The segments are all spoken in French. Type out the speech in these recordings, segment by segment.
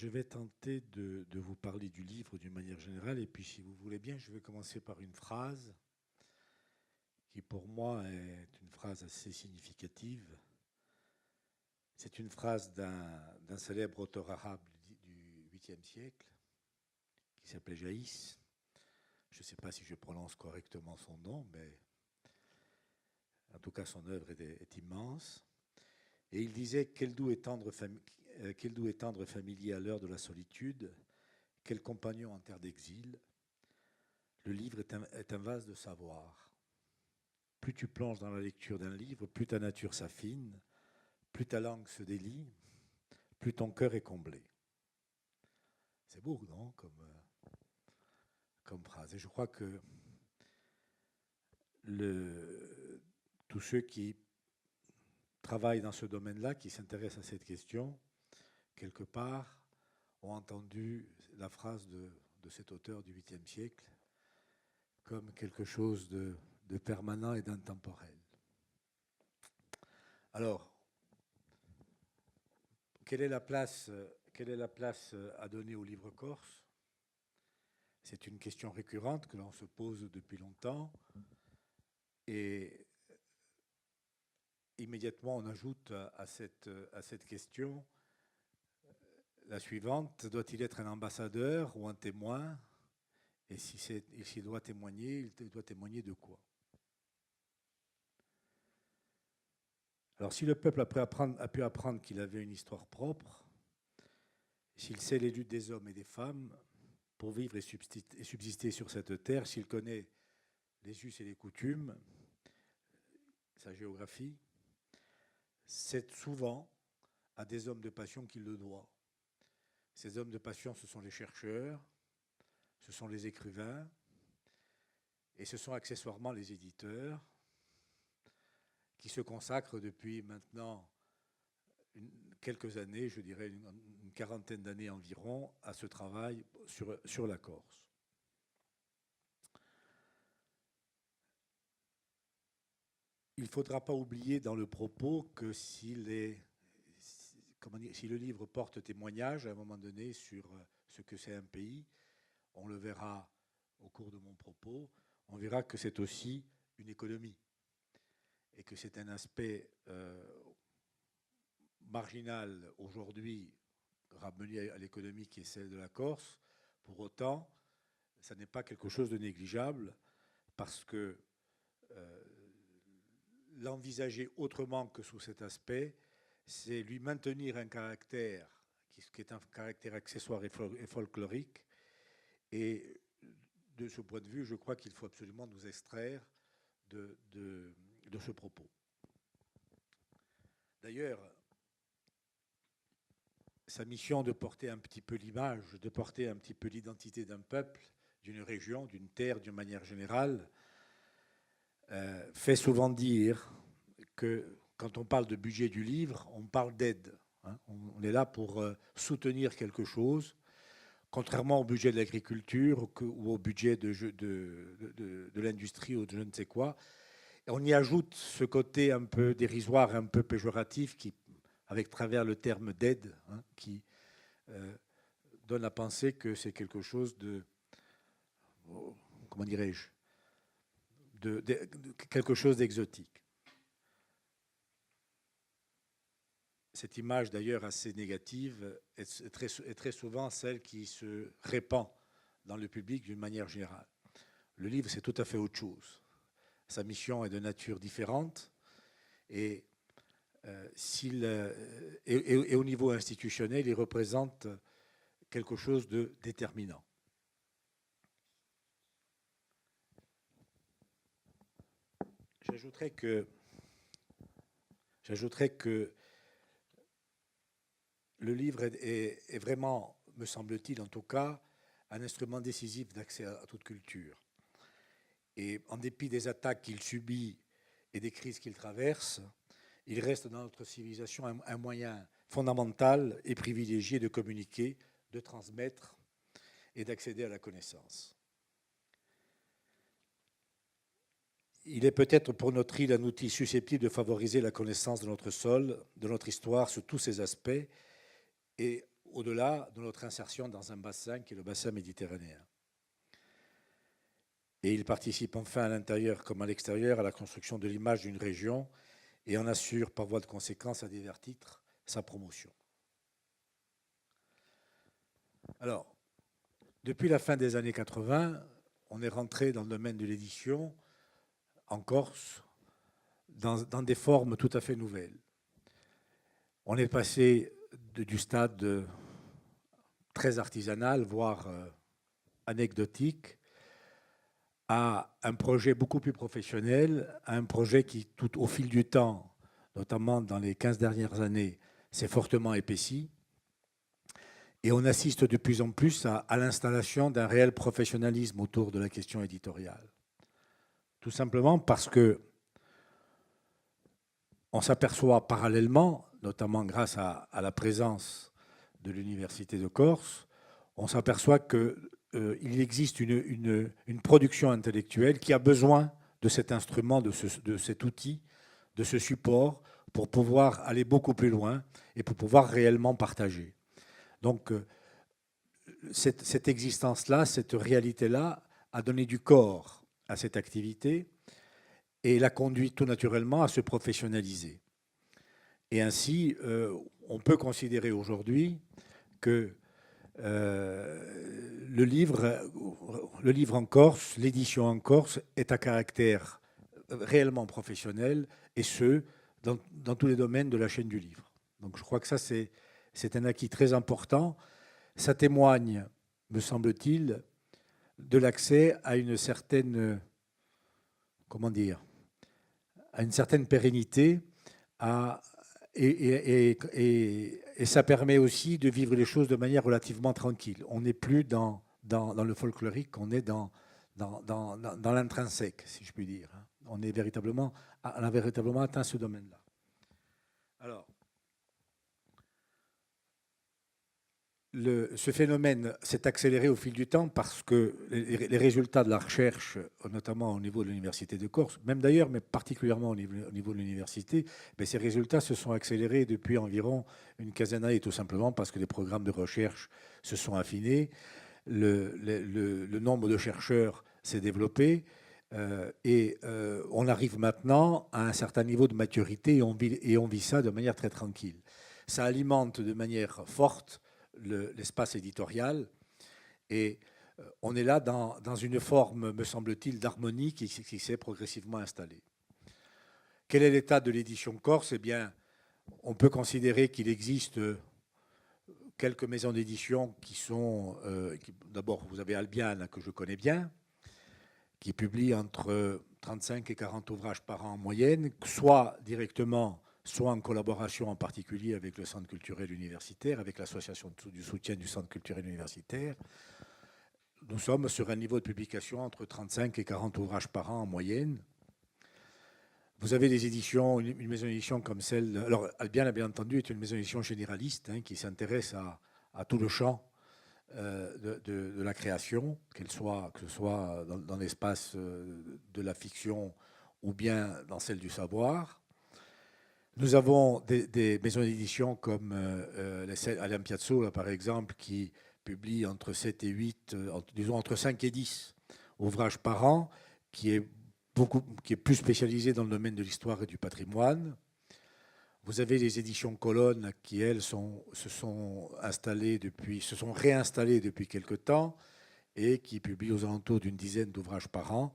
Je vais tenter de vous parler du livre d'une manière générale, et puis si vous voulez bien, je vais commencer par une phrase qui pour moi est une phrase assez significative. C'est une phrase d'un célèbre auteur arabe du 8e siècle qui s'appelait Jaïs. Je ne sais pas si je prononce correctement son nom, mais en tout cas son œuvre est immense. Et il disait quel doux et tendre familier à l'heure de la solitude, quel compagnon en terre d'exil. Le livre est un vase de savoir. Plus tu plonges dans la lecture d'un livre, plus ta nature s'affine, plus ta langue se délie, plus ton cœur est comblé. C'est beau, non, comme phrase. Et je crois que tous ceux qui travaillent dans ce domaine-là, qui s'intéressent à cette question, quelque part, ont entendu la phrase de cet auteur du 8e siècle comme quelque chose de permanent et d'intemporel. Alors, quelle est la place à donner au livre corse? C'est une question récurrente que l'on se pose depuis longtemps. Et immédiatement, on ajoute à cette question la suivante. Doit-il être un ambassadeur ou un témoin? Et s'il doit témoigner, il doit témoigner de quoi? Alors, si le peuple a pu apprendre qu'il avait une histoire propre, s'il sait les luttes des hommes et des femmes pour vivre et subsister sur cette terre, s'il connaît les us et les coutumes, sa géographie, c'est souvent à des hommes de passion qu'il le doit. Ces hommes de passion, ce sont les chercheurs, ce sont les écrivains, et ce sont accessoirement les éditeurs qui se consacrent depuis maintenant quelques années, je dirais une quarantaine d'années environ, à ce travail sur la Corse. Il ne faudra pas oublier dans le propos que si le livre porte témoignage à un moment donné sur ce que c'est un pays, on le verra au cours de mon propos, on verra que c'est aussi une économie et que c'est un aspect marginal aujourd'hui ramené à l'économie qui est celle de la Corse. Pour autant, ça n'est pas quelque chose de négligeable parce que l'envisager autrement que sous cet aspect, c'est lui maintenir un caractère qui est un caractère accessoire et folklorique. Et de ce point de vue, je crois qu'il faut absolument nous extraire de ce propos. D'ailleurs, sa mission de porter un petit peu l'image, de porter un petit peu l'identité d'un peuple, d'une région, d'une terre, d'une manière générale, fait souvent dire que quand on parle de budget du livre, on parle d'aide. On est là pour soutenir quelque chose, contrairement au budget de l'agriculture ou au budget de l'industrie ou de je ne sais quoi. Et on y ajoute ce côté un peu dérisoire, un peu péjoratif, qui, avec travers le terme d'aide, qui donne à penser que c'est quelque chose comment dirais-je, quelque chose d'exotique. Cette image d'ailleurs assez négative est très souvent celle qui se répand dans le public d'une manière générale. Le livre, c'est tout à fait autre chose. Sa mission est de nature différente et, et au niveau institutionnel, il représente quelque chose de déterminant. J'ajouterais que le livre est vraiment, me semble-t-il en tout cas, un instrument décisif d'accès à toute culture. Et en dépit des attaques qu'il subit et des crises qu'il traverse, il reste dans notre civilisation un moyen fondamental et privilégié de communiquer, de transmettre et d'accéder à la connaissance. Il est peut-être pour notre île un outil susceptible de favoriser la connaissance de notre sol, de notre histoire sous tous ses aspects, et au-delà de notre insertion dans un bassin qui est le bassin méditerranéen. Et il participe enfin à l'intérieur comme à l'extérieur à la construction de l'image d'une région et en assure par voie de conséquence à divers titres sa promotion. Alors, depuis la fin des années 80, on est rentré dans le domaine de l'édition en Corse dans des formes tout à fait nouvelles. On est passé du stade très artisanal, voire anecdotique, à un projet beaucoup plus professionnel, à un projet qui, tout au fil du temps, notamment dans les 15 dernières années, s'est fortement épaissi. Et on assiste de plus en plus à l'installation d'un réel professionnalisme autour de la question éditoriale. Tout simplement parce que on s'aperçoit parallèlement, notamment grâce à la présence de l'Université de Corse, on s'aperçoit qu'il existe une production intellectuelle qui a besoin de cet instrument, de cet outil, de ce support, pour pouvoir aller beaucoup plus loin et pour pouvoir réellement partager. Donc, cette existence-là, cette réalité-là, a donné du corps à cette activité et l'a conduit tout naturellement à se professionnaliser. Et ainsi, on peut considérer aujourd'hui que le livre en Corse, l'édition en Corse, est à caractère réellement professionnel, et ce, dans tous les domaines de la chaîne du livre. Donc je crois que ça, c'est un acquis très important. Ça témoigne, me semble-t-il, de l'accès à une certaine, comment dire, à une certaine pérennité, et ça permet aussi de vivre les choses de manière relativement tranquille. On n'est plus dans le folklorique, on est dans l'intrinsèque, si je puis dire. On a véritablement atteint ce domaine-là. Alors, ce phénomène s'est accéléré au fil du temps parce que les résultats de la recherche, notamment au niveau de l'Université de Corse, même d'ailleurs, mais particulièrement au niveau de l'université, ces résultats se sont accélérés depuis environ une quinzaine d'années, tout simplement parce que les programmes de recherche se sont affinés, le nombre de chercheurs s'est développé, et on arrive maintenant à un certain niveau de maturité et on vit ça de manière très tranquille. Ça alimente de manière forte l'espace éditorial, et on est là dans une forme, me semble-t-il, d'harmonie qui s'est progressivement installée. Quel est l'état de l'édition corse? Eh bien, on peut considérer qu'il existe quelques maisons d'édition qui sont... d'abord, vous avez Albiane, que je connais bien, qui publie entre 35 et 40 ouvrages par an en moyenne, soit directement, soit en collaboration en particulier avec le Centre culturel universitaire, avec l'association du soutien du Centre culturel universitaire. Nous sommes sur un niveau de publication entre 35 et 40 ouvrages par an en moyenne. Vous avez des éditions, une maison d'édition comme celle... Alors, Albiane, bien entendu, est une maison d'édition généraliste qui s'intéresse à tout le champ de la création, que ce soit dans l'espace de la fiction ou bien dans celle du savoir. Nous avons des maisons d'édition comme Alain Piazzolla, par exemple, qui publie entre 7 et 8, disons entre 5 et 10 ouvrages par an, qui est plus spécialisé dans le domaine de l'histoire et du patrimoine. Vous avez les éditions Colonne qui, elles, se sont réinstallées depuis quelque temps et qui publient aux alentours d'une dizaine d'ouvrages par an.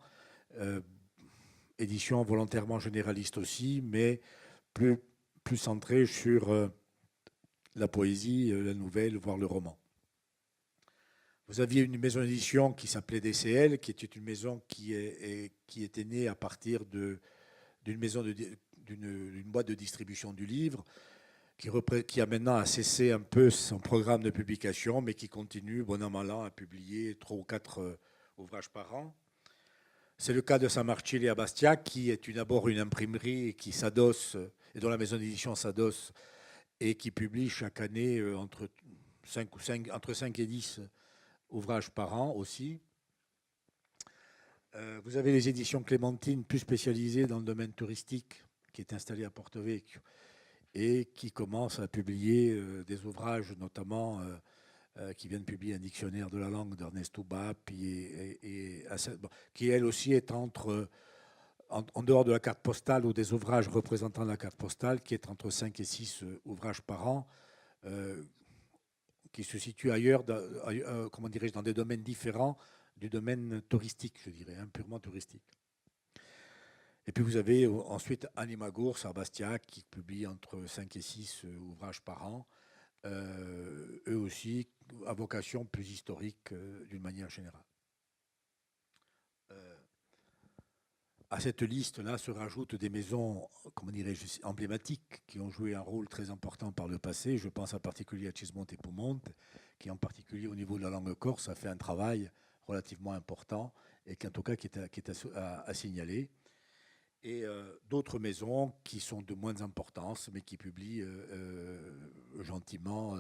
Édition volontairement généraliste aussi, mais plus centrée sur la poésie, la nouvelle, voire le roman. Vous aviez une maison d'édition qui s'appelait DCL, qui était une maison qui était née à partir d'une boîte de distribution du livre, qui a maintenant cessé un peu son programme de publication, mais qui continue, bon an mal an, à publier 3 ou 4 ouvrages par an. C'est le cas de Saint-Marcilli à Bastia, qui est d'abord une imprimerie qui s'adosse, et dont la maison d'édition s'adosse, et qui publie chaque année entre 5 et 10 ouvrages par an aussi. Vous avez les éditions Clémentine, plus spécialisées dans le domaine touristique, qui est installée à Porto Vecchio et qui commence à publier des ouvrages, notamment qui vient de publier un dictionnaire de la langue d'Ernesto Bappi, qui elle aussi est en dehors de la carte postale ou des ouvrages représentant la carte postale, qui est entre 5 et 6 ouvrages par an, qui se situent ailleurs, comment dirais-je, dans des domaines différents du domaine touristique, je dirais, hein, purement touristique. Et puis vous avez ensuite Animagour, Sarbastiak, qui publie entre 5 et 6 ouvrages par an, eux aussi à vocation plus historique d'une manière générale. À cette liste-là se rajoutent des maisons, comment dirais-je, emblématiques qui ont joué un rôle très important par le passé. Je pense en particulier à Cismonte et Poumont, qui en particulier au niveau de la langue corse a fait un travail relativement important et qui en tout cas qui est à signaler. Et d'autres maisons qui sont de moins importance, mais qui publient gentiment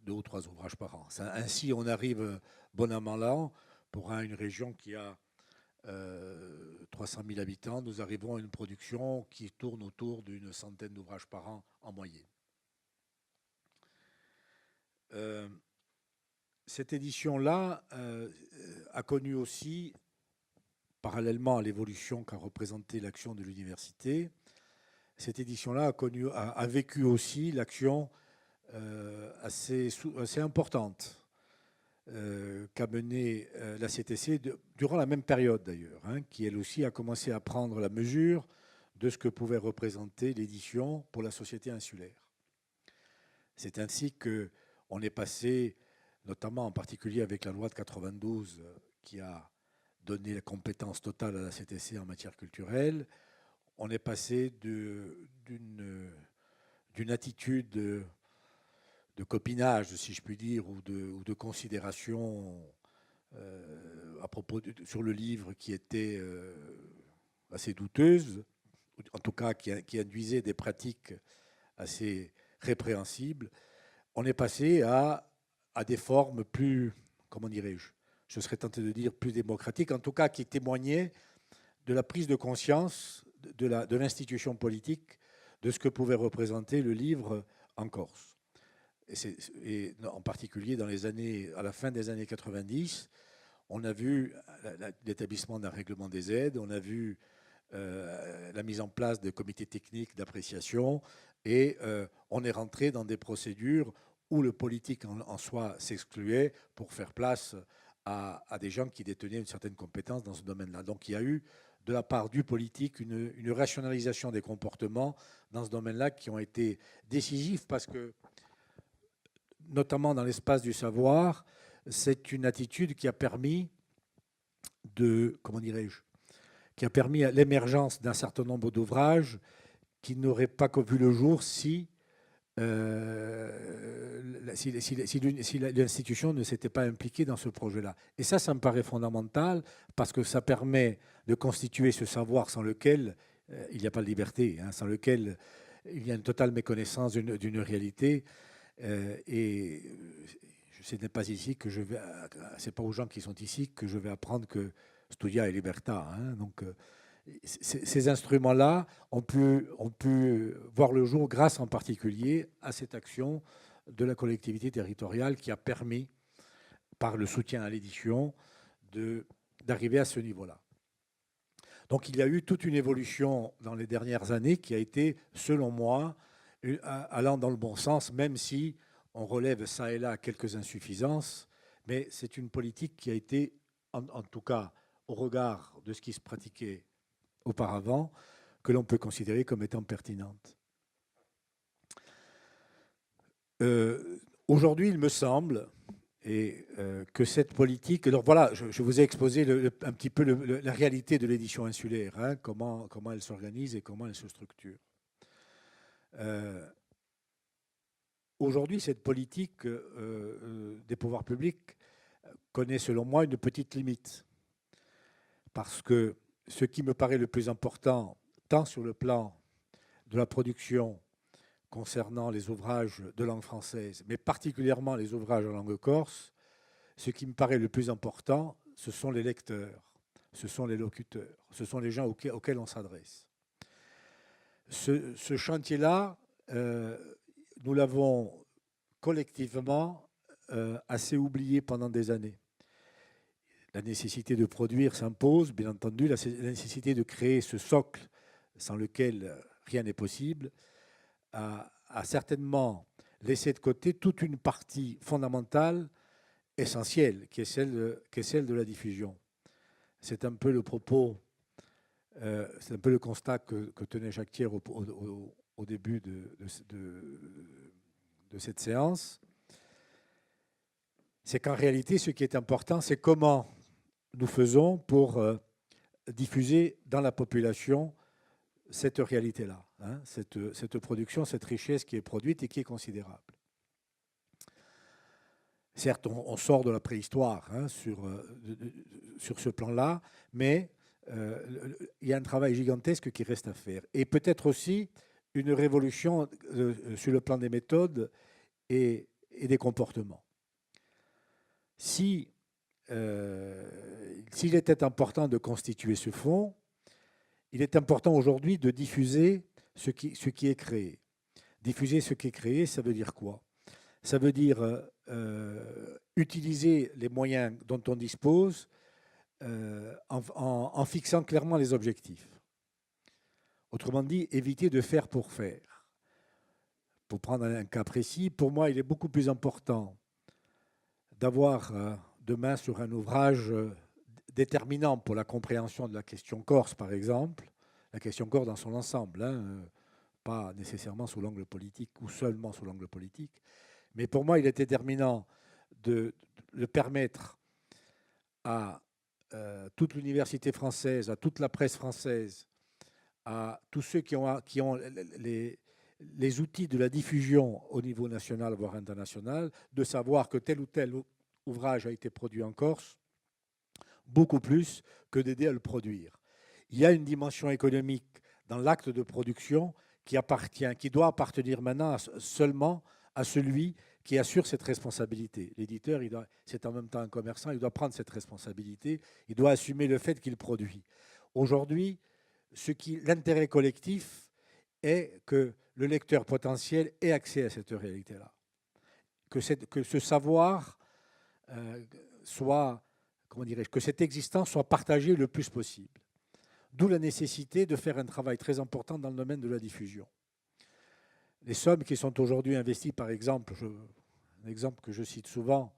2 ou 3 ouvrages par an. Ainsi, on arrive bon an mal an pour une région qui a 300 000 habitants. Nous arrivons à une production qui tourne autour d'une centaine d'ouvrages par an en moyenne. Cette édition-là a connu aussi, parallèlement à l'évolution qu'a représentée l'action de l'université, cette édition-là a vécu aussi l'action assez importante qu'a menée la CTC durant la même période d'ailleurs, hein, qui elle aussi a commencé à prendre la mesure de ce que pouvait représenter l'édition pour la société insulaire. C'est ainsi qu'on est passé, notamment en particulier avec la loi de 92 qui a donné la compétence totale à la CTC en matière culturelle, on est passé d'une attitude de copinage, si je puis dire, ou de considération à propos sur le livre qui était assez douteuse, en tout cas qui induisait des pratiques assez répréhensibles. On est passé à des formes plus, comment dirais-je, je serais tenté de dire plus démocratiques, en tout cas qui témoignaient de la prise de conscience de l'institution politique, de ce que pouvait représenter le livre en Corse. Et en particulier à la fin des années 90, on a vu l'établissement d'un règlement des aides, on a vu la mise en place de comités techniques d'appréciation, et on est rentré dans des procédures où le politique en soi s'excluait pour faire place à des gens qui détenaient une certaine compétence dans ce domaine-là. Donc il y a eu, de la part du politique, une rationalisation des comportements dans ce domaine-là qui ont été décisifs parce que, notamment dans l'espace du savoir, c'est une attitude qui a permis comment dirais-je, qui a permis l'émergence d'un certain nombre d'ouvrages qui n'auraient pas vu le jour si l'institution ne s'était pas impliquée dans ce projet-là. Et ça me paraît fondamental parce que ça permet de constituer ce savoir sans lequel il n'y a pas de liberté, hein, sans lequel il y a une totale méconnaissance d'une réalité. Et ce n'est pas ici que je vais, c'est pas aux gens qui sont ici que je vais apprendre que studia et libertà. Hein, donc ces instruments-là ont pu voir le jour grâce en particulier à cette action de la collectivité territoriale qui a permis, par le soutien à l'édition, d'arriver à ce niveau-là. Donc il y a eu toute une évolution dans les dernières années qui a été, selon moi, allant dans le bon sens, même si on relève ça et là quelques insuffisances, mais c'est une politique qui a été, en tout cas au regard de ce qui se pratiquait auparavant, que l'on peut considérer comme étant pertinente. Aujourd'hui, il me semble que cette politique... Alors voilà, je vous ai exposé un petit peu la réalité de l'édition insulaire, hein, comment elle s'organise et comment elle se structure. Aujourd'hui, cette politique des pouvoirs publics connaît, selon moi, une petite limite. Parce que ce qui me paraît le plus important, tant sur le plan de la production concernant les ouvrages de langue française, mais particulièrement les ouvrages en langue corse, ce qui me paraît le plus important, ce sont les lecteurs, ce sont les locuteurs, ce sont les gens auxquels on s'adresse. Ce chantier-là, nous l'avons collectivement assez oublié pendant des années. La nécessité de produire s'impose, bien entendu, la nécessité de créer ce socle sans lequel rien n'est possible, a certainement laissé de côté toute une partie fondamentale, essentielle, qui est celle de la diffusion. C'est un peu le propos, c'est un peu le constat que tenait Jacques Thiers au début de cette séance. C'est qu'en réalité, ce qui est important, c'est comment nous faisons pour diffuser dans la population cette réalité-là, hein, cette production, cette richesse qui est produite et qui est considérable. Certes, on sort de la préhistoire, hein, sur ce plan-là, mais il y a un travail gigantesque qui reste à faire. Et peut-être aussi une révolution sur le plan des méthodes et des comportements. S'il était important de constituer ce fonds, il est important aujourd'hui de diffuser ce qui est créé. Diffuser ce qui est créé, ça veut dire quoi? Ça veut dire utiliser les moyens dont on dispose en fixant clairement les objectifs. Autrement dit, éviter de faire pour faire. Pour prendre un cas précis, pour moi, il est beaucoup plus important d'avoir demain sur un ouvrage déterminant pour la compréhension de la question corse, par exemple, la question corse dans son ensemble, hein, pas nécessairement sous l'angle politique ou seulement sous l'angle politique, mais pour moi, il est déterminant de permettre à toute l'université française, à toute la presse française, à tous ceux qui ont les outils de la diffusion au niveau national, voire international, de savoir que tel ou tel ouvrage a été produit en Corse, beaucoup plus que d'aider à le produire. Il y a une dimension économique dans l'acte de production qui doit appartenir maintenant seulement à celui qui assure cette responsabilité. L'éditeur, c'est en même temps un commerçant, il doit prendre cette responsabilité, il doit assumer le fait qu'il produit. Aujourd'hui, l'intérêt collectif est que le lecteur potentiel ait accès à cette réalité-là. Que ce savoir soit, que cette existence soit partagée le plus possible. D'où la nécessité de faire un travail très important dans le domaine de la diffusion. Les sommes qui sont aujourd'hui investies, par exemple, un exemple que je cite souvent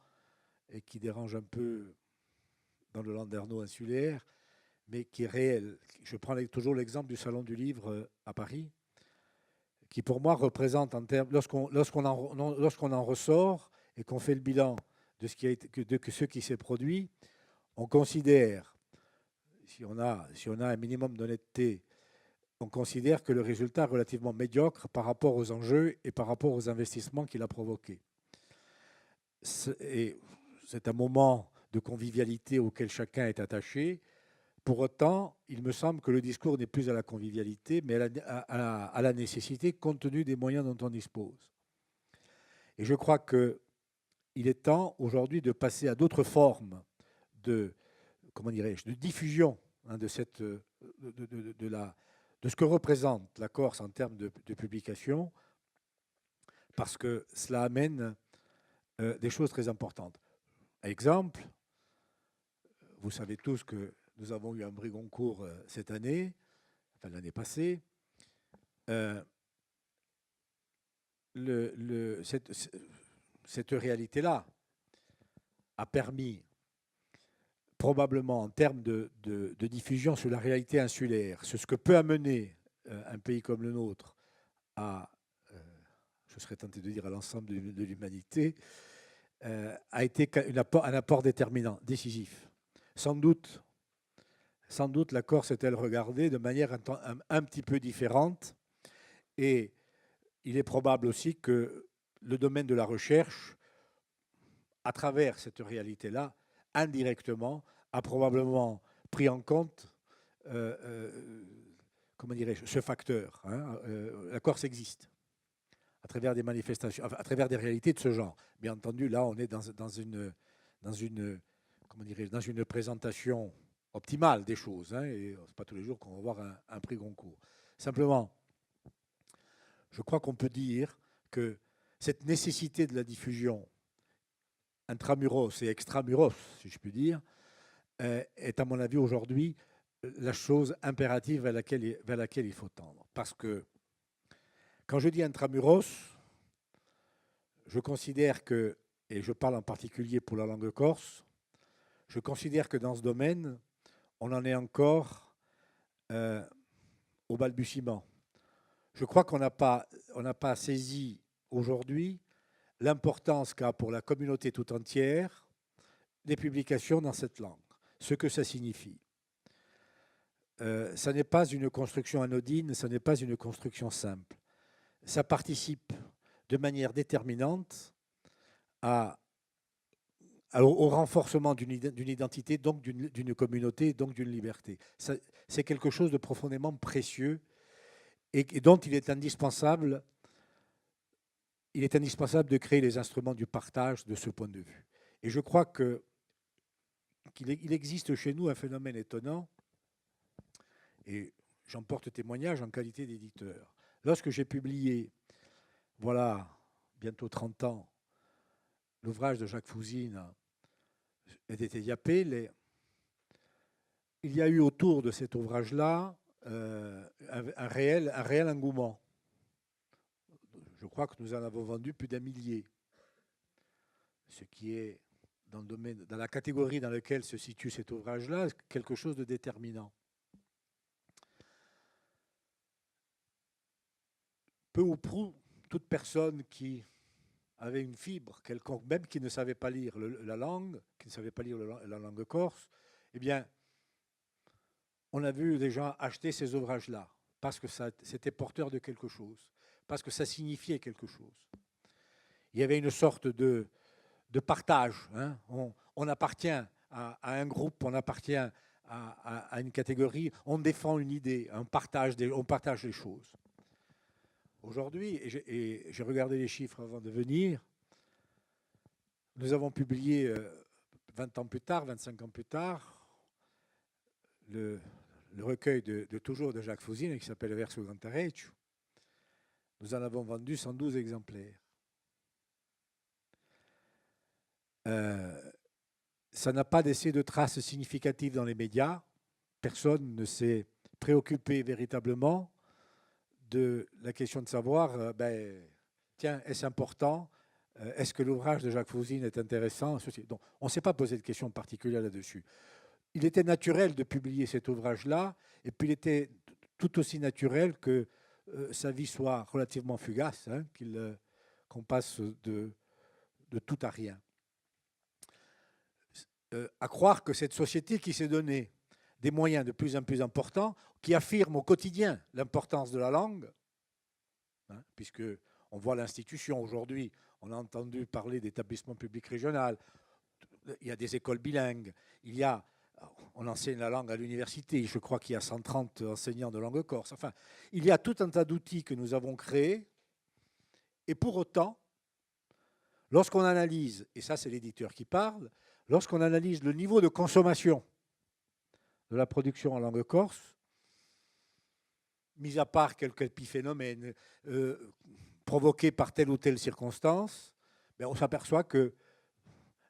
et qui dérange un peu dans le Landerneau insulaire, mais qui est réel. Je prends toujours l'exemple du Salon du Livre à Paris, qui pour moi représente, en termes, lorsqu'on en ressort et qu'on fait le bilan de ce qui s'est produit, on considère, si on a un minimum d'honnêteté, on considère que le résultat est relativement médiocre par rapport aux enjeux et par rapport aux investissements qu'il a provoqués. Et c'est un moment de convivialité auquel chacun est attaché. Pour autant, il me semble que le discours n'est plus à la convivialité, mais à la nécessité compte tenu des moyens dont on dispose. Et je crois qu'il est temps aujourd'hui de passer à d'autres formes de diffusion, hein, de ce que représente la Corse en termes de publication, parce que cela amène des choses très importantes. Exemple, vous savez tous que nous avons eu un prix Goncourt cette année, enfin l'année passée. Cette réalité-là a permis probablement en termes de diffusion sur la réalité insulaire, ce que peut amener un pays comme le nôtre à, je serais tenté de dire à l'ensemble de l'humanité, a été un apport déterminant, décisif. Sans doute la Corse est-elle regardée de manière un petit peu différente, et il est probable aussi que le domaine de la recherche, à travers cette réalité-là, indirectement, a probablement pris en compte ce facteur. Hein. La Corse existe à travers des manifestations, à travers des réalités de ce genre. Bien entendu, là, on est dans une présentation optimale des choses. Hein, et c'est pas tous les jours qu'on va voir un prix Goncourt. Simplement, je crois qu'on peut dire que cette nécessité de la diffusion intramuros et extramuros, si je puis dire, est à mon avis aujourd'hui la chose impérative vers laquelle il faut tendre. Parce que quand je dis intramuros, je considère que, et je parle en particulier pour la langue corse, je considère que dans ce domaine, on en est encore au balbutiement. Je crois qu'on n'a pas saisi aujourd'hui l'importance qu'a pour la communauté tout entière des publications dans cette langue, ce que ça signifie. Ça n'est pas une construction anodine, ça n'est pas une construction simple. Ça participe de manière déterminante au renforcement d'une identité, donc d'une communauté, donc d'une liberté. C'est quelque chose de profondément précieux et dont il est indispensable de créer les instruments du partage de ce point de vue. Et je crois qu'il existe chez nous un phénomène étonnant, et j'en porte témoignage en qualité d'éditeur. Lorsque j'ai publié, voilà, bientôt 30 ans, l'ouvrage de Jacques Fouzine, Edete Yapé, il y a eu autour de cet ouvrage-là un réel engouement. Je crois que nous en avons vendu plus d'1 millier, ce qui est, dans la catégorie dans laquelle se situe cet ouvrage-là, quelque chose de déterminant. Peu ou prou, toute personne qui avait une fibre quelconque, même qui ne savait pas lire la langue, qui ne savait pas lire la langue corse, eh bien, on a vu des gens acheter ces ouvrages-là, parce que c'était porteur de quelque chose, parce que ça signifiait quelque chose. Il y avait une sorte de partage. Hein. On appartient à un groupe, on appartient à une catégorie, on défend une idée, on partage les choses. Aujourd'hui, et j'ai regardé les chiffres avant de venir, nous avons publié 20 ans plus tard, 25 ans plus tard, le recueil toujours de Jacques Fouzine qui s'appelle Verso Cantareccio. Nous en avons vendu 112 exemplaires. Ça n'a pas laissé de traces significatives dans les médias. Personne ne s'est préoccupé véritablement de la question de savoir, tiens, est-ce important? Est-ce que l'ouvrage de Jacques Fouzine est intéressant? Donc, on ne s'est pas posé de questions particulières là-dessus. Il était naturel de publier cet ouvrage-là, et puis il était tout aussi naturel que sa vie soit relativement fugace, hein, qu'on passe de tout à rien. À croire que cette société qui s'est donnée des moyens de plus en plus importants, qui affirme au quotidien l'importance de la langue, hein, puisque on voit l'institution aujourd'hui, on a entendu parler d'établissements publics régionaux, il y a des écoles bilingues, on enseigne la langue à l'université, je crois qu'il y a 130 enseignants de langue corse. Enfin, il y a tout un tas d'outils que nous avons créés, et pour autant, lorsqu'on analyse, et ça c'est l'éditeur qui parle, lorsqu'on analyse le niveau de consommation de la production en langue corse, mis à part quelques épiphénomènes provoqués par telle ou telle circonstance, on s'aperçoit que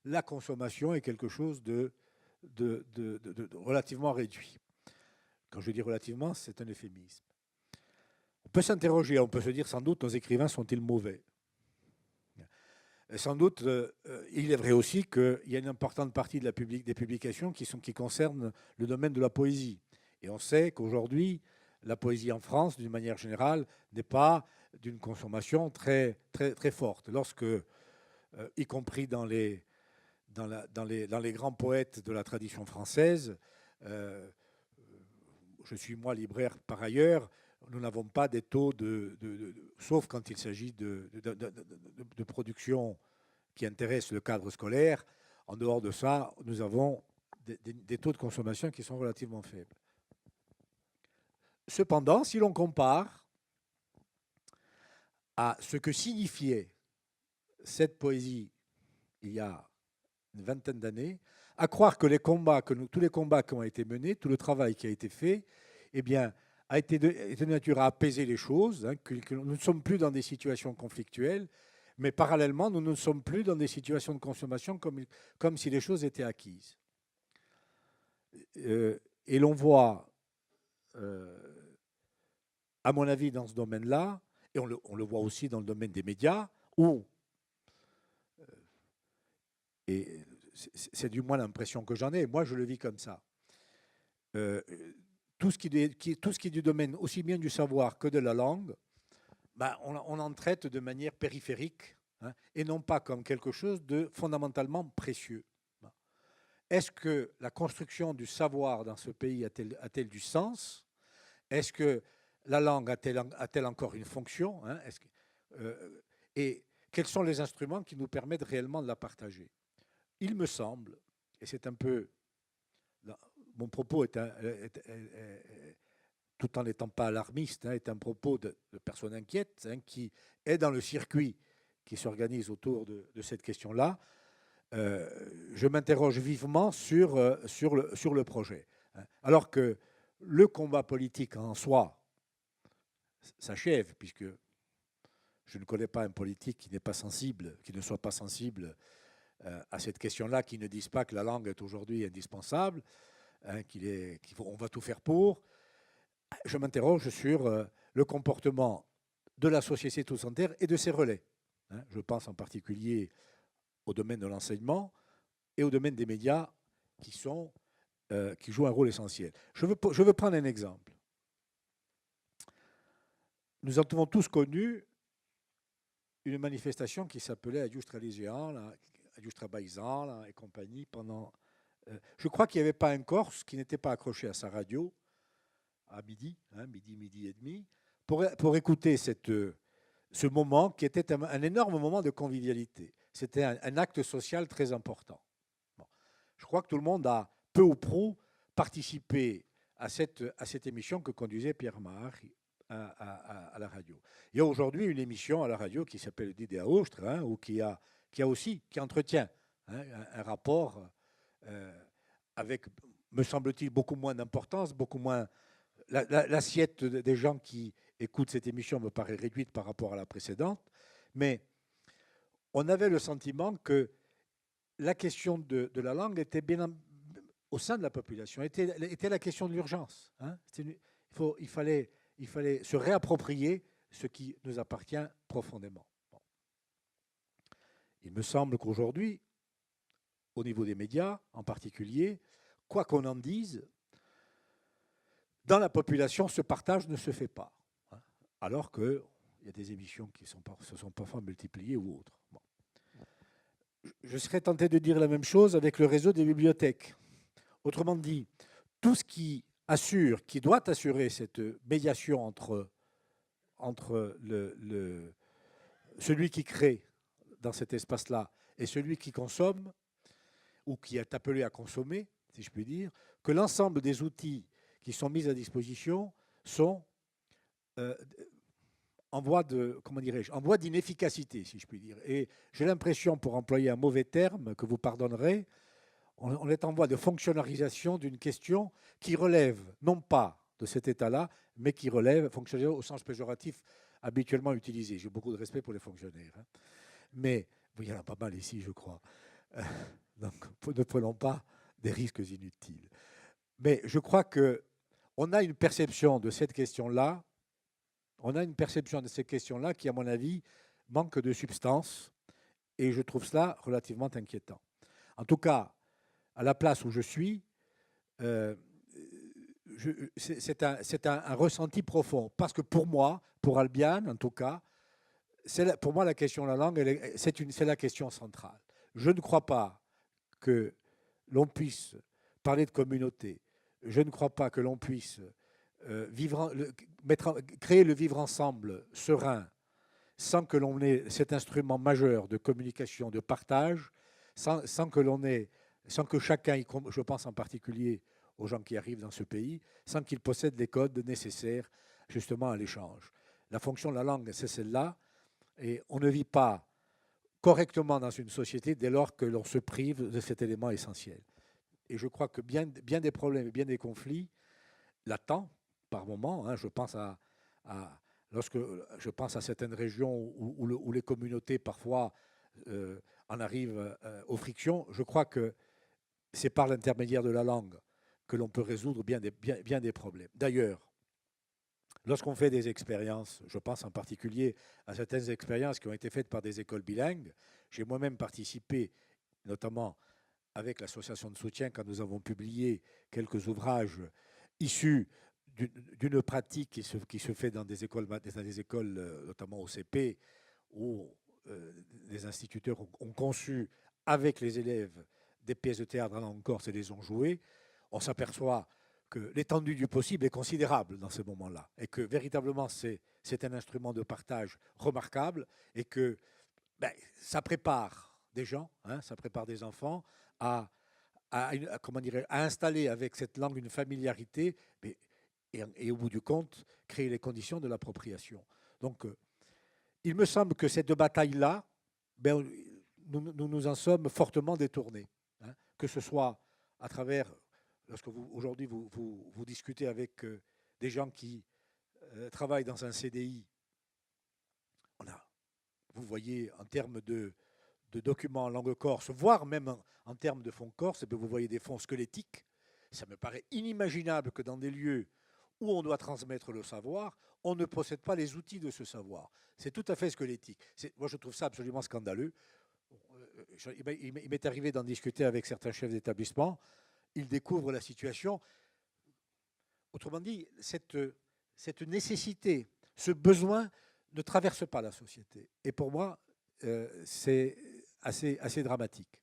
la consommation est quelque chose de relativement réduit. Quand je dis relativement, c'est un euphémisme. On peut s'interroger, on peut se dire sans doute nos écrivains sont-ils mauvais? Sans doute, il est vrai aussi qu'il y a une importante partie des publications qui concernent le domaine de la poésie. Et on sait qu'aujourd'hui, la poésie en France, d'une manière générale, n'est pas d'une consommation très, très, très forte. Lorsque, y compris dans les grands poètes de la tradition française, je suis moi libraire par ailleurs, nous n'avons pas des taux sauf quand il s'agit de production qui intéresse le cadre scolaire. En dehors de ça, nous avons des taux de consommation qui sont relativement faibles. Cependant, si l'on compare à ce que signifiait cette poésie il y a une vingtaine d'années, à croire que tous les combats qui ont été menés, tout le travail qui a été fait, eh bien, été de nature à apaiser les choses, hein, que nous ne sommes plus dans des situations conflictuelles, mais parallèlement, nous ne sommes plus dans des situations de consommation comme si les choses étaient acquises. Et l'on voit, à mon avis, dans ce domaine-là, et on le voit aussi dans le domaine des médias, où, et c'est du moins l'impression que j'en ai, moi je le vis comme ça, tout ce qui est du domaine aussi bien du savoir que de la langue, ben, on en traite de manière périphérique, hein, et non pas comme quelque chose de fondamentalement précieux. Est-ce que la construction du savoir dans ce pays a-t-elle du sens? Est-ce que la langue a-t-elle encore une fonction, hein? Et quels sont les instruments qui nous permettent réellement de la partager? Il me semble, et c'est un peu... Mon propos tout en n'étant pas alarmiste, hein, est un propos de personnes inquiètes, hein, qui est dans le circuit qui s'organise autour de cette question-là. Je m'interroge vivement sur le projet. Hein. Alors que le combat politique en soi s'achève, puisque je ne connais pas un politique qui n'est pas sensible, qui ne soit pas sensible à cette question-là, qui ne dise pas que la langue est aujourd'hui indispensable, hein, qu'on va tout faire pour. Je m'interroge sur le comportement de la société tout entière et de ses relais. Hein. Je pense en particulier au domaine de l'enseignement et au domaine des médias qui jouent un rôle essentiel. Je veux prendre un exemple. Nous avons tous connu une manifestation qui s'appelait Adjustra Baïzan et compagnie pendant... je crois qu'il n'y avait pas un Corse qui n'était pas accroché à sa radio à midi, hein, midi et demi, pour écouter ce moment qui était un énorme moment de convivialité. C'était un acte social très important. Bon. Je crois que tout le monde a, peu ou prou, participé à cette émission que conduisait Pierre Maher à la radio. Il y a aujourd'hui une émission à la radio qui s'appelle Dide Austre, hein, ou qui entretient, hein, un rapport avec, me semble-t-il, beaucoup moins d'importance, beaucoup moins... L'assiette des gens qui écoutent cette émission me paraît réduite par rapport à la précédente, mais on avait le sentiment que la question de la langue était bien au sein de la population, était la question de l'urgence. Hein. Il fallait se réapproprier ce qui nous appartient profondément. Bon. Il me semble qu'aujourd'hui, au niveau des médias en particulier, quoi qu'on en dise, dans la population, ce partage ne se fait pas. Hein, alors qu'il y a des émissions qui se sont parfois multipliées ou autres. Bon. Je serais tenté de dire la même chose avec le réseau des bibliothèques. Autrement dit, tout ce qui doit assurer cette médiation entre celui qui crée dans cet espace-là et celui qui consomme, ou qui est appelé à consommer, si je puis dire, que l'ensemble des outils qui sont mis à disposition sont en voie d'inefficacité, si je puis dire. Et j'ai l'impression, pour employer un mauvais terme, que vous pardonnerez, on est en voie de fonctionnalisation d'une question qui relève non pas de cet état-là, mais qui relève, fonctionnaire au sens péjoratif habituellement utilisé. J'ai beaucoup de respect pour les fonctionnaires. Hein. Mais il y en a pas mal ici, je crois. Donc, ne prenons pas des risques inutiles. Mais je crois qu'on a une perception de cette question-là, qui, à mon avis, manque de substance, et je trouve cela relativement inquiétant. En tout cas, à la place où je suis, c'est un ressenti profond. Parce que pour moi, pour Albian en tout cas, pour moi la question de la langue, c'est la question centrale. Je ne crois pas que l'on puisse parler de communauté. Je ne crois pas que l'on puisse créer le vivre ensemble serein sans que l'on ait cet instrument majeur de communication, de partage, sans que chacun, je pense en particulier aux gens qui arrivent dans ce pays, sans qu'ils possèdent les codes nécessaires justement à l'échange. La fonction de la langue, c'est celle-là, et on ne vit pas correctement dans une société dès lors que l'on se prive de cet élément essentiel. Et je crois que bien des problèmes et bien des conflits latents par moment. Hein, lorsque je pense à certaines régions où les communautés parfois en arrivent aux frictions, je crois que c'est par l'intermédiaire de la langue que l'on peut résoudre bien des problèmes. D'ailleurs, lorsqu'on fait des expériences, je pense en particulier à certaines expériences qui ont été faites par des écoles bilingues, j'ai moi-même participé, notamment avec l'association de soutien, quand nous avons publié quelques ouvrages issus d'une pratique qui se fait dans des écoles, notamment au CP, où les instituteurs ont conçu avec les élèves des pièces de théâtre en langue corse et les ont jouées. On s'aperçoit que l'étendue du possible est considérable dans ces moments-là et que véritablement c'est un instrument de partage remarquable et que ça prépare des gens, hein, ça prépare des enfants à installer avec cette langue une familiarité et au bout du compte, créer les conditions de l'appropriation. Donc, il me semble que cette bataille-là, nous en sommes fortement détournés. Hein, que ce soit à travers, lorsque aujourd'hui vous discutez avec des gens qui travaillent dans un CDI, vous voyez en termes de documents en langue corse, voire même en termes de fonds corse, vous voyez des fonds squelettiques. Ça me paraît inimaginable que dans des lieux où on doit transmettre le savoir, on ne possède pas les outils de ce savoir. C'est tout à fait squelettique. Moi, je trouve ça absolument scandaleux. Il m'est arrivé d'en discuter avec certains chefs d'établissement. Ils découvrent la situation. Autrement dit, cette nécessité, ce besoin ne traverse pas la société. Et pour moi, c'est assez dramatique.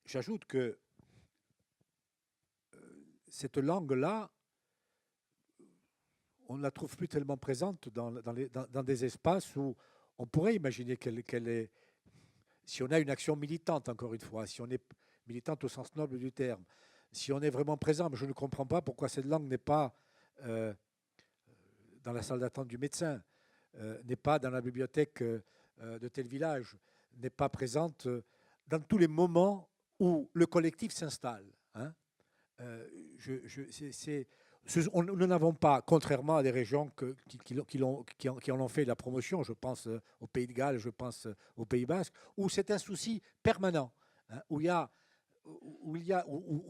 J'ajoute que cette langue-là, on ne la trouve plus tellement présente dans des espaces où on pourrait imaginer qu'elle est, si on a une action militante, encore une fois, si on est militante au sens noble du terme, si on est vraiment présent, mais je ne comprends pas pourquoi cette langue n'est pas dans la salle d'attente du médecin, n'est pas dans la bibliothèque de tel village, n'est pas présente dans tous les moments où le collectif s'installe. Hein. Nous n'avons pas, contrairement à des régions qui en ont fait la promotion, je pense au Pays de Galles, je pense au Pays Basque, où c'est un souci permanent, hein, où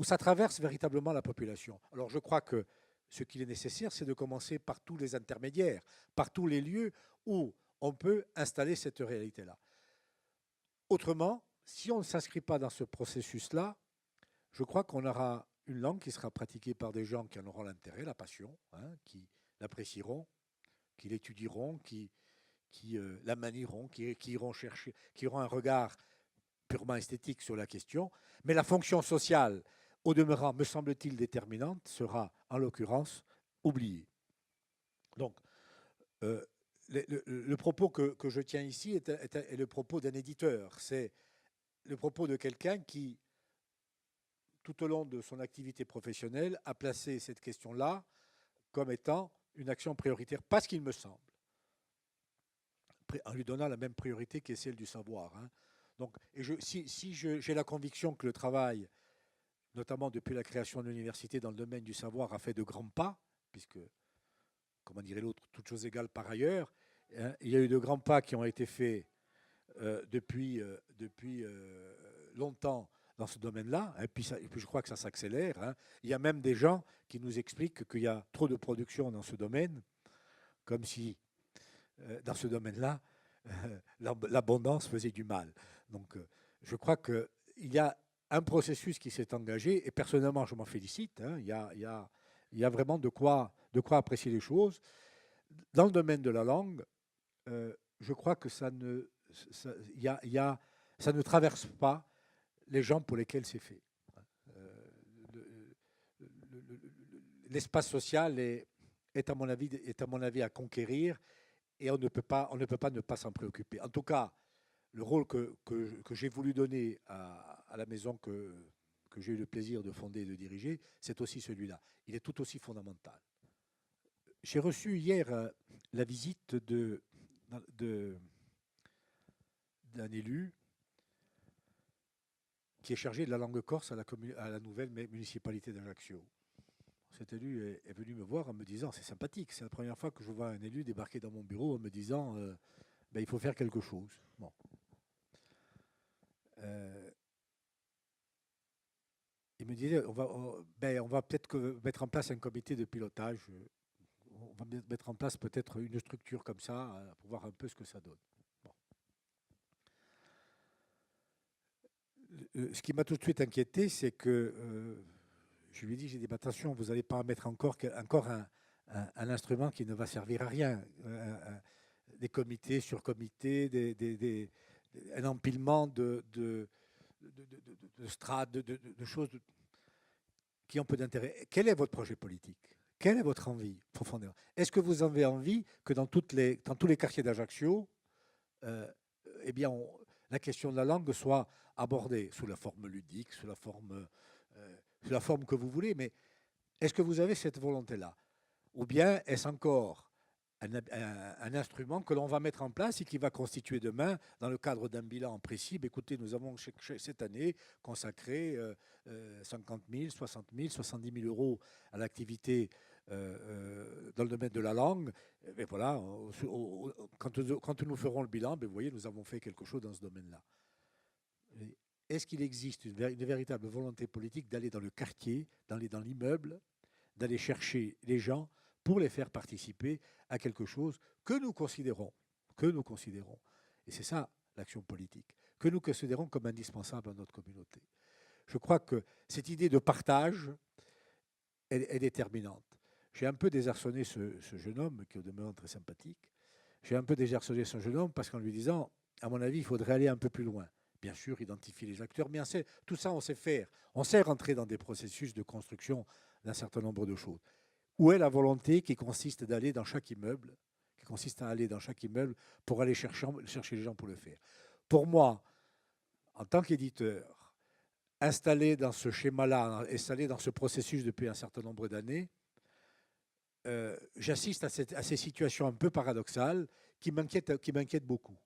ça traverse véritablement la population. Alors je crois que ce qu'il est nécessaire, c'est de commencer par tous les intermédiaires, par tous les lieux où on peut installer cette réalité-là. Autrement, si on ne s'inscrit pas dans ce processus-là, je crois qu'on aura une langue qui sera pratiquée par des gens qui en auront l'intérêt, la passion, hein, qui l'apprécieront, qui l'étudieront, qui la manieront, qui iront chercher, qui auront un regard purement esthétique sur la question. Mais la fonction sociale, au demeurant, me semble-t-il, déterminante, sera en l'occurrence oubliée. Donc, le propos que je tiens ici est le propos d'un éditeur. C'est le propos de quelqu'un qui, tout au long de son activité professionnelle, a placé cette question-là comme étant une action prioritaire, parce qu'il me semble, en lui donnant la même priorité qui est celle du savoir. Hein. Donc, si j'ai la conviction que le travail, notamment depuis la création de l'université dans le domaine du savoir, a fait de grands pas, puisque, comment dirait l'autre, toutes choses égales par ailleurs, hein, il y a eu de grands pas qui ont été faits depuis longtemps dans ce domaine-là, et puis je crois que ça s'accélère. Hein. Il y a même des gens qui nous expliquent qu'il y a trop de production dans ce domaine, comme si dans ce domaine-là, l'abondance faisait du mal. Donc je crois qu'il y a un processus qui s'est engagé, et personnellement je m'en félicite. Hein. Il y a vraiment de quoi apprécier les choses. Dans le domaine de la langue, je crois que ça ne traverse pas les gens pour lesquels c'est fait. L'espace social est à mon avis à conquérir, et on ne peut pas ne pas s'en préoccuper. En tout cas, le rôle que j'ai voulu donner à la maison que j'ai eu le plaisir de fonder et de diriger, c'est aussi celui-là. Il est tout aussi fondamental. J'ai reçu hier la visite d'un élu qui est chargé de la langue corse à la nouvelle municipalité d'Ajaccio. Cet élu est venu me voir en me disant, c'est sympathique, c'est la première fois que je vois un élu débarquer dans mon bureau en me disant, ben, il faut faire quelque chose. Bon. Il me disait, on va peut-être mettre en place un comité de pilotage, on va mettre en place peut-être une structure comme ça pour voir un peu ce que ça donne. Bon. Ce qui m'a tout de suite inquiété, c'est que je lui ai dit, j'ai dit, attention, vous n'allez pas mettre encore un instrument qui ne va servir à rien. Des comités sur comités, un empilement de strates, de choses qui ont peu d'intérêt. Quel est votre projet politique? Quelle est votre envie profondément? Est-ce que vous avez envie que dans tous les quartiers d'Ajaccio, eh bien, la question de la langue soit abordée sous la forme ludique, sous la forme que vous voulez, mais est-ce que vous avez cette volonté-là? Ou bien est-ce encore un instrument que l'on va mettre en place et qui va constituer demain, dans le cadre d'un bilan précis, écoutez, nous avons cette année consacré 50 000, 60 000, 70 000 euros à l'activité dans le domaine de la langue. Et voilà, quand nous ferons le bilan, vous voyez, nous avons fait quelque chose dans ce domaine-là. Est-ce qu'il existe une véritable volonté politique d'aller dans le quartier, d'aller dans l'immeuble, d'aller chercher les gens pour les faire participer à quelque chose que nous considérons, et c'est ça l'action politique, que nous considérons comme indispensable à notre communauté. Je crois que cette idée de partage est déterminante. J'ai un peu désarçonné ce jeune homme, qui est au demeurant très sympathique. J'ai un peu désarçonné ce jeune homme parce qu'en lui disant, à mon avis, il faudrait aller un peu plus loin. Bien sûr, identifier les acteurs, mais tout ça, on sait faire. On sait rentrer dans des processus de construction d'un certain nombre de choses. Où est la volonté qui consiste d'aller dans chaque immeuble, pour aller chercher les gens pour le faire? Pour moi, en tant qu'éditeur, installé dans ce schéma-là, installé dans ce processus depuis un certain nombre d'années, j'assiste à ces situations un peu paradoxales qui m'inquiètent beaucoup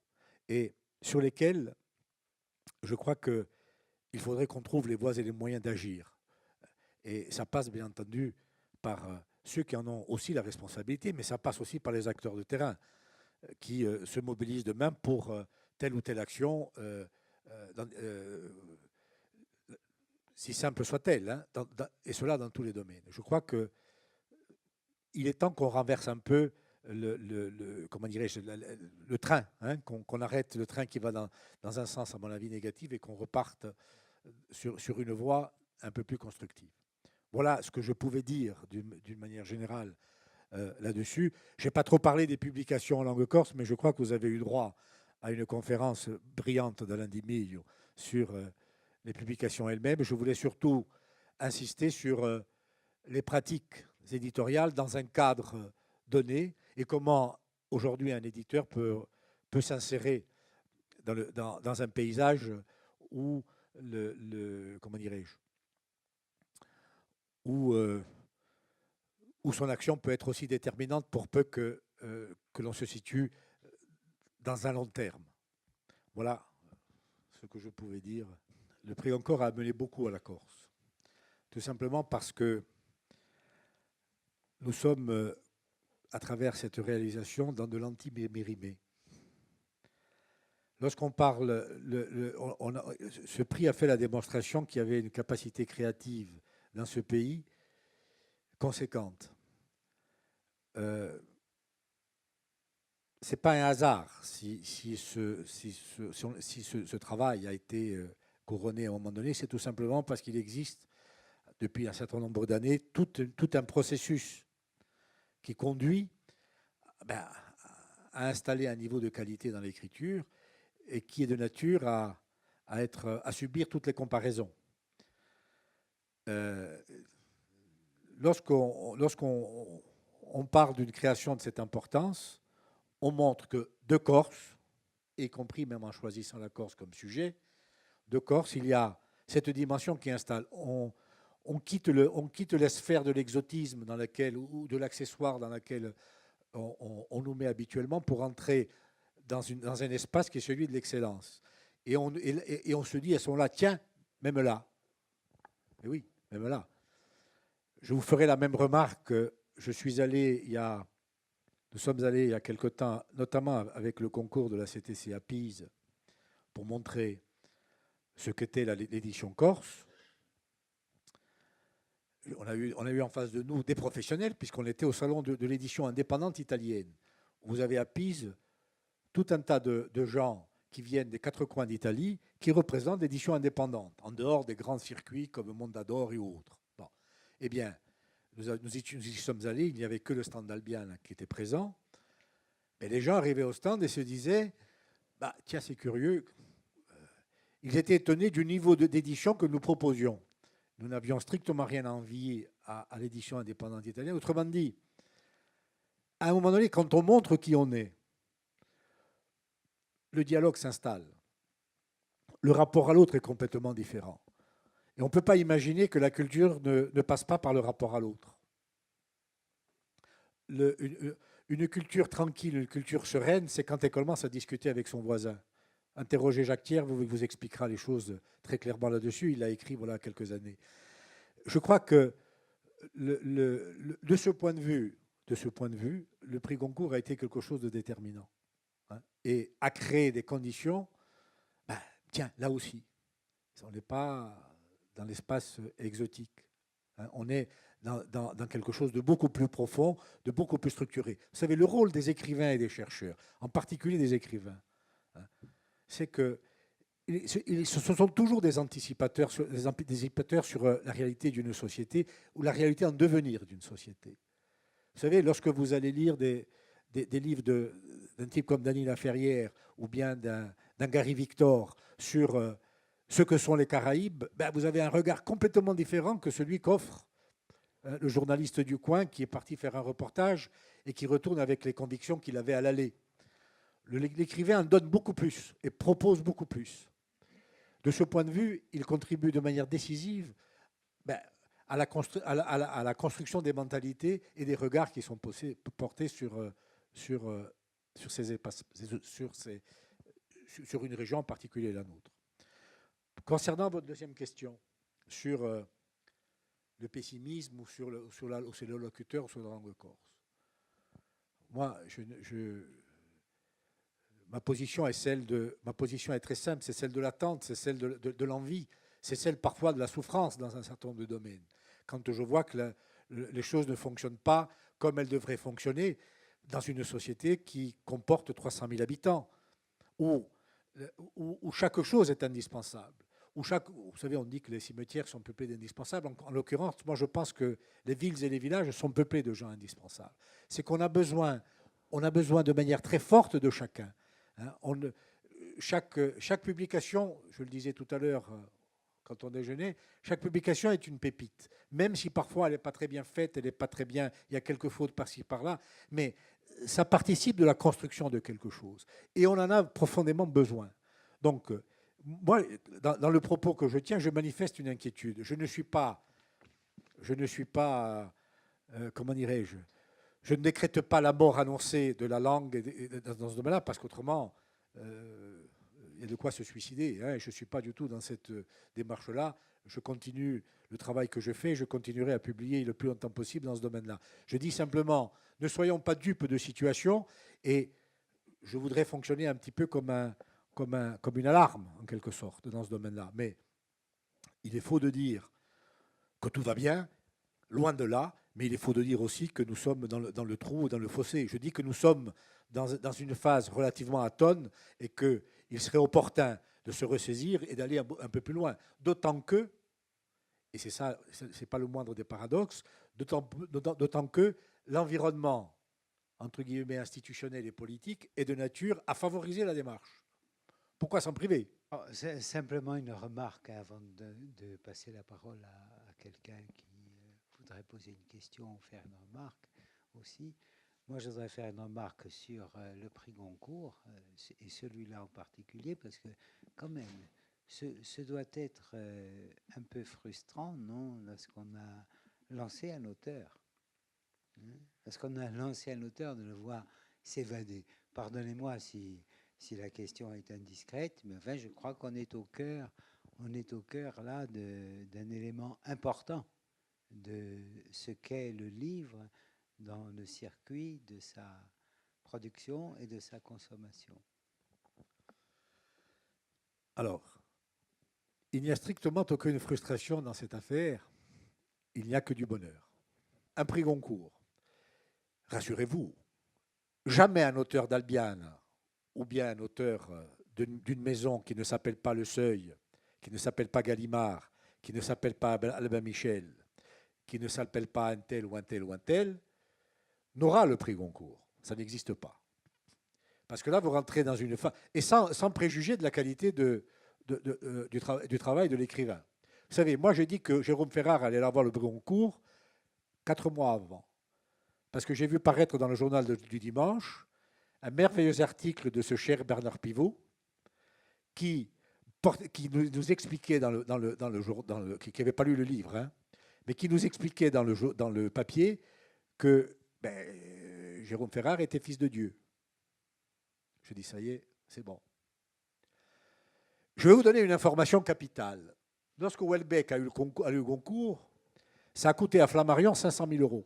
et sur lesquelles je crois qu'il faudrait qu'on trouve les voies et les moyens d'agir. Et ça passe bien entendu par ceux qui en ont aussi la responsabilité, mais ça passe aussi par les acteurs de terrain qui se mobilisent demain pour telle ou telle action, si simple soit-elle, hein, et cela dans tous les domaines. Je crois qu'il est temps qu'on renverse un peu comment dirais-je, le train, hein, qu'on arrête le train qui va dans un sens, à mon avis, négatif et qu'on reparte sur une voie un peu plus constructive. Voilà ce que je pouvais dire d'une manière générale là-dessus. Je n'ai pas trop parlé des publications en langue corse, mais je crois que vous avez eu droit à une conférence brillante d'Alain Di Miglio sur les publications elles-mêmes. Je voulais surtout insister sur les pratiques éditoriales dans un cadre donné et comment aujourd'hui un éditeur peut s'insérer dans un paysage où comment dirais-je, où son action peut être aussi déterminante pour peu que l'on se situe dans un long terme. Voilà ce que je pouvais dire. Le prix encore a amené beaucoup à la Corse, tout simplement parce que nous sommes, à travers cette réalisation, dans de l'anti-mérimée. Lorsqu'on parle, ce prix a fait la démonstration qu'il y avait une capacité créative dans ce pays conséquente. Ce n'est pas un hasard si ce travail a été couronné à un moment donné, c'est tout simplement parce qu'il existe depuis un certain nombre d'années tout un processus qui conduit à installer un niveau de qualité dans l'écriture et qui est de nature à subir toutes les comparaisons. Lorsqu'on parle d'une création de cette importance, on montre que de Corse, y compris même en choisissant la Corse comme sujet, de Corse, il y a cette dimension qui installe. On quitte la sphère de l'exotisme dans laquelle, ou de l'accessoire dans laquelle on nous met habituellement pour entrer dans un espace qui est celui de l'excellence. Et on se dit à ce moment-là, tiens, même là. Et oui, même là. Je vous ferai la même remarque. Je suis allé nous sommes allés il y a quelque temps, notamment avec le concours de la CTC à Pise, pour montrer ce qu'était l'édition corse. On a eu en face de nous des professionnels, puisqu'on était au salon de l'édition indépendante italienne. Vous avez à Pise tout un tas de gens qui viennent des quatre coins d'Italie, qui représentent l'édition indépendante, en dehors des grands circuits comme Mondadori et autres. Bon. Eh bien, nous y sommes allés, il n'y avait que le stand d'Albion qui était présent. Et les gens arrivaient au stand et se disaient, bah, tiens, c'est curieux. Ils étaient étonnés du niveau d'édition que nous proposions. Nous n'avions strictement rien à envier à l'édition indépendante italienne. Autrement dit, à un moment donné, quand on montre qui on est, le dialogue s'installe. Le rapport à l'autre est complètement différent. Et on ne peut pas imaginer que la culture ne passe pas par le rapport à l'autre. Une culture tranquille, une culture sereine, c'est quand elle commence à discuter avec son voisin. Interrogez Jacques Thiers, vous expliquera les choses très clairement là-dessus. Il l'a écrit voilà quelques années. Je crois que de ce point de vue, le prix Goncourt a été quelque chose de déterminant, hein, et a créé des conditions. Ben, tiens, là aussi, on n'est pas dans l'espace exotique, hein, on est dans quelque chose de beaucoup plus profond, de beaucoup plus structuré. Vous savez, le rôle des écrivains et des chercheurs, en particulier des écrivains, hein, c'est que ce sont toujours des anticipateurs, des anticipateurs sur la réalité d'une société ou la réalité en devenir d'une société. Vous savez, lorsque vous allez lire des livres d'un type comme Dany Laferrière ou bien d'un Gary Victor sur ce que sont les Caraïbes, ben vous avez un regard complètement différent que celui qu'offre le journaliste du coin qui est parti faire un reportage et qui retourne avec les convictions qu'il avait à l'aller. L'écrivain en donne beaucoup plus et propose beaucoup plus. De ce point de vue, il contribue de manière décisive, ben, à la construction des mentalités et des regards qui sont portés sur une région en particulier, la nôtre. Concernant votre deuxième question sur le pessimisme ou sur le locuteur ou sur la langue corse, moi, ma position est très simple, c'est celle de l'attente, c'est celle de l'envie, c'est celle parfois de la souffrance dans un certain nombre de domaines. Quand je vois que les choses ne fonctionnent pas comme elles devraient fonctionner dans une société qui comporte 300 000 habitants, où chaque chose est indispensable. Vous savez, on dit que les cimetières sont peuplés d'indispensables. En l'occurrence, moi je pense que les villes et les villages sont peuplés de gens indispensables. C'est qu'on a besoin de manière très forte de chacun. Hein, chaque publication, je le disais tout à l'heure quand on déjeunait, chaque publication est une pépite. Même si parfois elle n'est pas très bien faite, elle n'est pas très bien, il y a quelques fautes par-ci par-là, mais ça participe de la construction de quelque chose. Et on en a profondément besoin. Donc, moi, dans le propos que je tiens, je manifeste une inquiétude. Je ne suis pas comment dirais-je, je ne décrète pas la mort annoncée de la langue dans ce domaine-là, parce qu'autrement, il y a de quoi se suicider. Hein, et je ne suis pas du tout dans cette démarche-là. Je continue le travail que je fais, je continuerai à publier le plus longtemps possible dans ce domaine-là. Je dis simplement, ne soyons pas dupes de situation, et je voudrais fonctionner un petit peu comme une alarme, en quelque sorte, dans ce domaine-là. Mais il est faux de dire que tout va bien, loin de là, mais il est faux de dire aussi que nous sommes dans le trou ou dans le fossé. Je dis que nous sommes dans une phase relativement atone et qu'il serait opportun de se ressaisir et d'aller un peu plus loin. D'autant que, et c'est ça, c'est pas le moindre des paradoxes, d'autant que l'environnement, entre guillemets, institutionnel et politique est de nature à favoriser la démarche. Pourquoi s'en priver? C'est simplement une remarque avant de passer la parole à quelqu'un qui voudrait poser une question ou faire une remarque aussi. Moi, je voudrais faire une remarque sur le prix Goncourt, et celui-là en particulier, parce que quand même, ce doit être un peu frustrant, non, lorsqu'on a lancé un auteur. Hein, lorsqu'on a lancé un auteur, de le voir s'évader. Pardonnez-moi si la question est indiscrète, mais enfin, je crois qu'on est au cœur on est au cœur là d'un élément important de ce qu'est le livre dans le circuit de sa production et de sa consommation. Alors, il n'y a strictement aucune frustration dans cette affaire. Il n'y a que du bonheur. Un prix Goncourt. Rassurez-vous, jamais un auteur d'Albiane ou bien un auteur d'une maison qui ne s'appelle pas Le Seuil, qui ne s'appelle pas Gallimard, qui ne s'appelle pas Albin Michel, qui ne s'appelle pas un tel ou un tel ou un tel, n'aura le prix Goncourt. Ça n'existe pas. Parce que là, vous rentrez dans une fin, et sans préjuger de la qualité du travail de l'écrivain. Vous savez, moi j'ai dit que Jérôme Ferrare allait avoir le prix Goncourt 4 mois avant. Parce que j'ai vu paraître dans le journal du dimanche un merveilleux article de ce cher Bernard Pivot qui nous expliquait qui n'avait pas lu le livre, hein, mais qui nous expliquait dans le papier que Jérôme Ferrare était fils de Dieu. Je dis, ça y est, c'est bon. Je vais vous donner une information capitale. Lorsque Houellebecq a eu le Goncourt, ça a coûté à Flammarion 500 000 euros.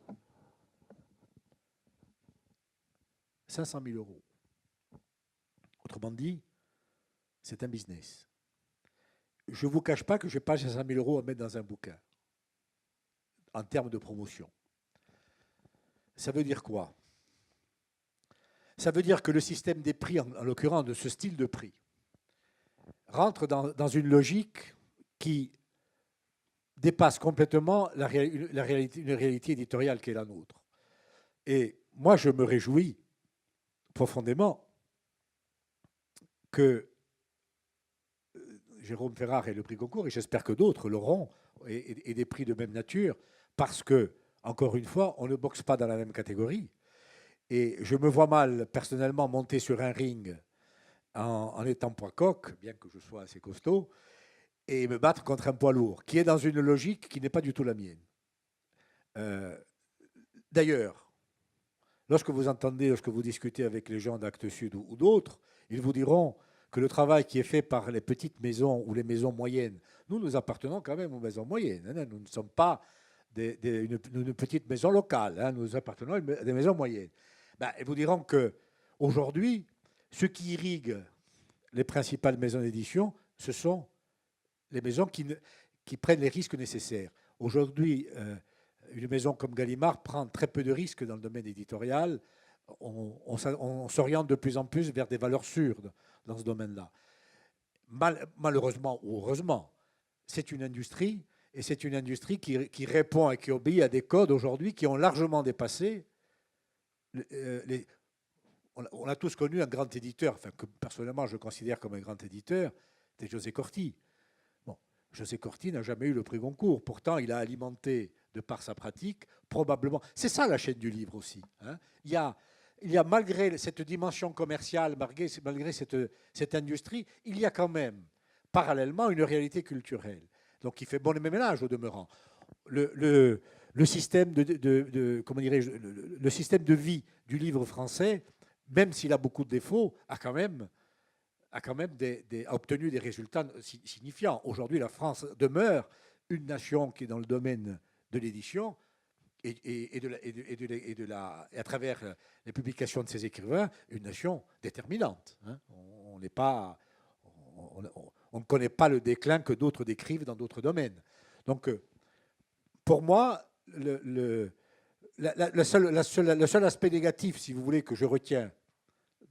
500 000 euros. Autrement dit, c'est un business. Je ne vous cache pas que je n'ai pas 500 000 euros à mettre dans un bouquin, en termes de promotion. Ça veut dire quoi? Ça veut dire que le système des prix, en l'occurrence de ce style de prix, rentre dans une logique qui dépasse complètement une réalité éditoriale qui est la nôtre. Et moi, je me réjouis profondément que Jérôme Ferrare ait le prix Goncourt, et j'espère que d'autres l'auront, et des prix de même nature, parce que, encore une fois, on ne boxe pas dans la même catégorie. Et je me vois mal, personnellement, monter sur un ring en étant poids coq, bien que je sois assez costaud, et me battre contre un poids lourd, qui est dans une logique qui n'est pas du tout la mienne. D'ailleurs, lorsque vous discutez avec les gens d'Actes Sud ou d'autres, ils vous diront que le travail qui est fait par les petites maisons ou les maisons moyennes, nous appartenons quand même aux maisons moyennes, hein, nous ne sommes pas une petite maison locale, hein, nous appartenons à des maisons moyennes. Ils vous diront qu'aujourd'hui, ce qui irrigue les principales maisons d'édition, ce sont les maisons qui prennent les risques nécessaires. Aujourd'hui, une maison comme Gallimard prend très peu de risques dans le domaine éditorial. On s'oriente de plus en plus vers des valeurs sûres dans ce domaine-là. Malheureusement ou heureusement, c'est une industrie, et c'est une industrie qui répond et qui obéit à des codes aujourd'hui qui ont largement dépassé. On a tous connu un grand éditeur, enfin, que personnellement je considère comme un grand éditeur, c'est José Corti. Bon, José Corti n'a jamais eu le prix Goncourt. Pourtant, il a alimenté, de par sa pratique, probablement. C'est ça la chaîne du livre aussi. Hein. Il y a, malgré cette dimension commerciale, malgré cette industrie, il y a quand même, parallèlement, une réalité culturelle. Donc, qui fait bon ménage au demeurant. Le système comment dirais-je, le système de vie du livre français, même s'il a beaucoup de défauts, a quand même obtenu des résultats signifiants. Aujourd'hui, la France demeure une nation qui est dans le domaine de l'édition et à travers les publications de ses écrivains, une nation déterminante. Hein. On ne connaît pas le déclin que d'autres décrivent dans d'autres domaines. Donc, pour moi, le seul aspect négatif, si vous voulez, que je retiens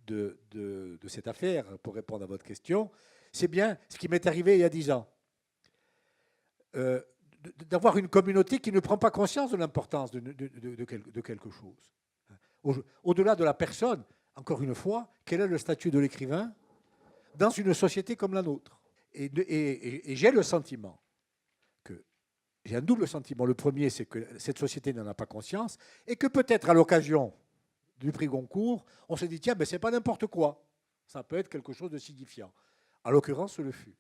de cette affaire, pour répondre à votre question, c'est bien ce qui m'est arrivé il y a 10 ans. D'avoir une communauté qui ne prend pas conscience de l'importance de quelque chose. Au-delà de la personne, encore une fois, quel est le statut de l'écrivain dans une société comme la nôtre? Et j'ai le sentiment j'ai un double sentiment. Le premier, c'est que cette société n'en a pas conscience et que peut-être à l'occasion du prix Goncourt, on s'est dit, tiens, mais c'est pas n'importe quoi. Ça peut être quelque chose de signifiant. En l'occurrence, ce le fut.